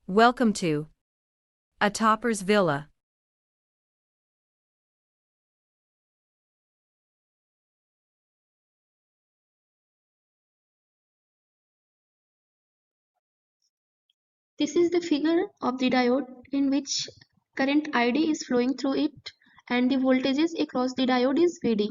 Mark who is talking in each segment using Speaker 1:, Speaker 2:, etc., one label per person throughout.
Speaker 1: Welcome to a topper's villa.
Speaker 2: This is the figure of the diode in which current ID is flowing through it and the voltages across the diode is Vd.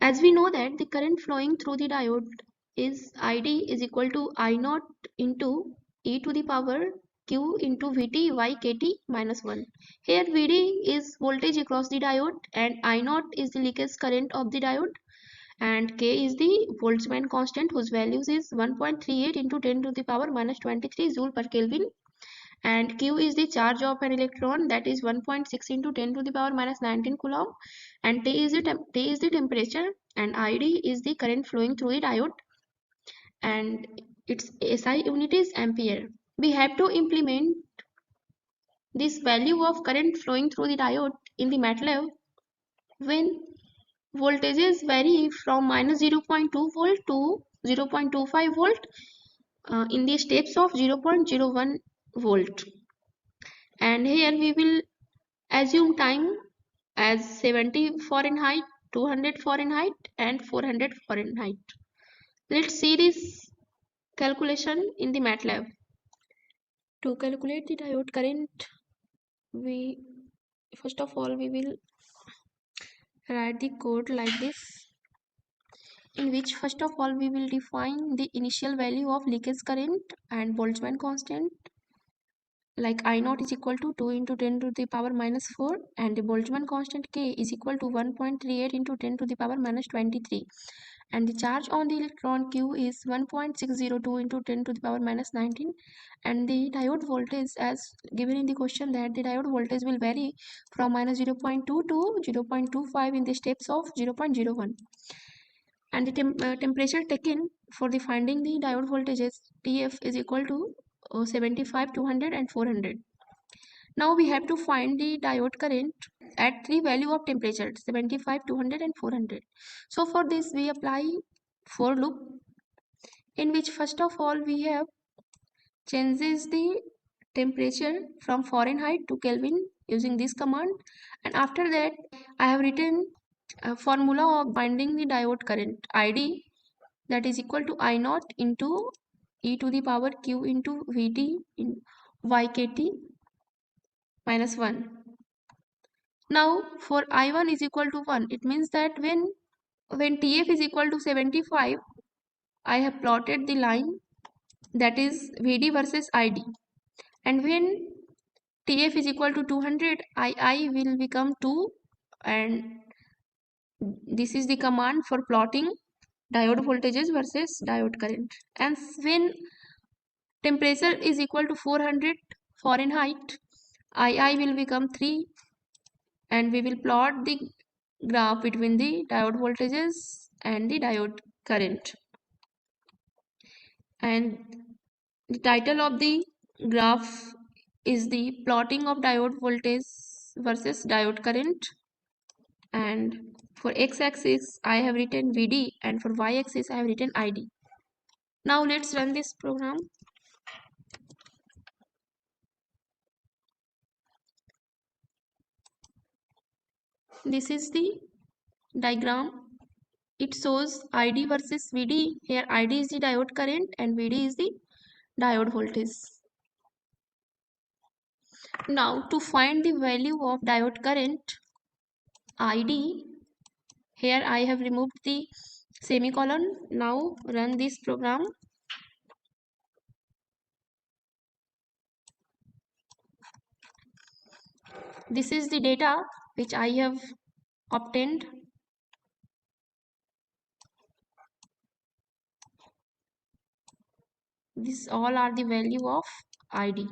Speaker 2: As we know that the current flowing through the diode is ID is equal to I0 into e to the power q into Vt y kt minus 1. Here Vd is voltage across the diode and I0 is the leakage current of the diode and K is the Boltzmann constant whose values is 1.38 into 10 to the power minus 23 joule per Kelvin, and Q is the charge of an electron, that is 1.6 into 10 to the power minus 19 coulomb, and T is the temperature, and ID is the current flowing through the diode, and its SI unit is ampere. We have to implement this value of current flowing through the diode in the MATLAB when voltages vary from minus 0.2 volt to 0.25 volt in the steps of 0.01 volt. And here we will assume time as 70 Fahrenheit, 200 Fahrenheit and 400 Fahrenheit. Let's see this calculation in the MATLAB. To calculate the diode current, we first of all we will write the code like this, in which first of all we will define the initial value of leakage current and Boltzmann constant, like I0 is equal to 2 into 10 to the power minus 4 and the Boltzmann constant K is equal to 1.38 into 10 to the power minus 23, and the charge on the electron Q is 1.602 into 10 to the power minus 19, and the diode voltage as given in the question that the diode voltage will vary from minus 0.2 to 0.25 in the steps of 0.01, and the temperature taken for the finding the diode voltages TF is equal to 75, 200 and 400. Now we have to find the diode current at three value of temperature 75, 200 and 400. So for this we apply for loop, in which first of all we have changes the temperature from Fahrenheit to Kelvin using this command, and after that I have written a formula of finding the diode current ID, that is equal to I0 into e to the power q into Vt in ykt minus 1. Now for I1 is equal to 1, it means that when TF is equal to 75, I have plotted the line, that is Vd versus Id, and when TF is equal to 200, II will become 2, and this is the command for plotting diode voltages versus diode current. And when temperature is equal to 400 Fahrenheit, II will become 3, and we will plot the graph between the diode voltages and the diode current. And the title of the graph is the plotting of diode voltage versus diode current. And for x-axis I have written Vd, and for y-axis I have written Id. Now let's run this program. This is the diagram. It shows Id versus Vd. Here Id is the diode current and Vd is the diode voltage. Now to find the value of diode current ID, here I have removed the semicolon. Now run this program. This is the data which I have obtained. These all are the value of ID.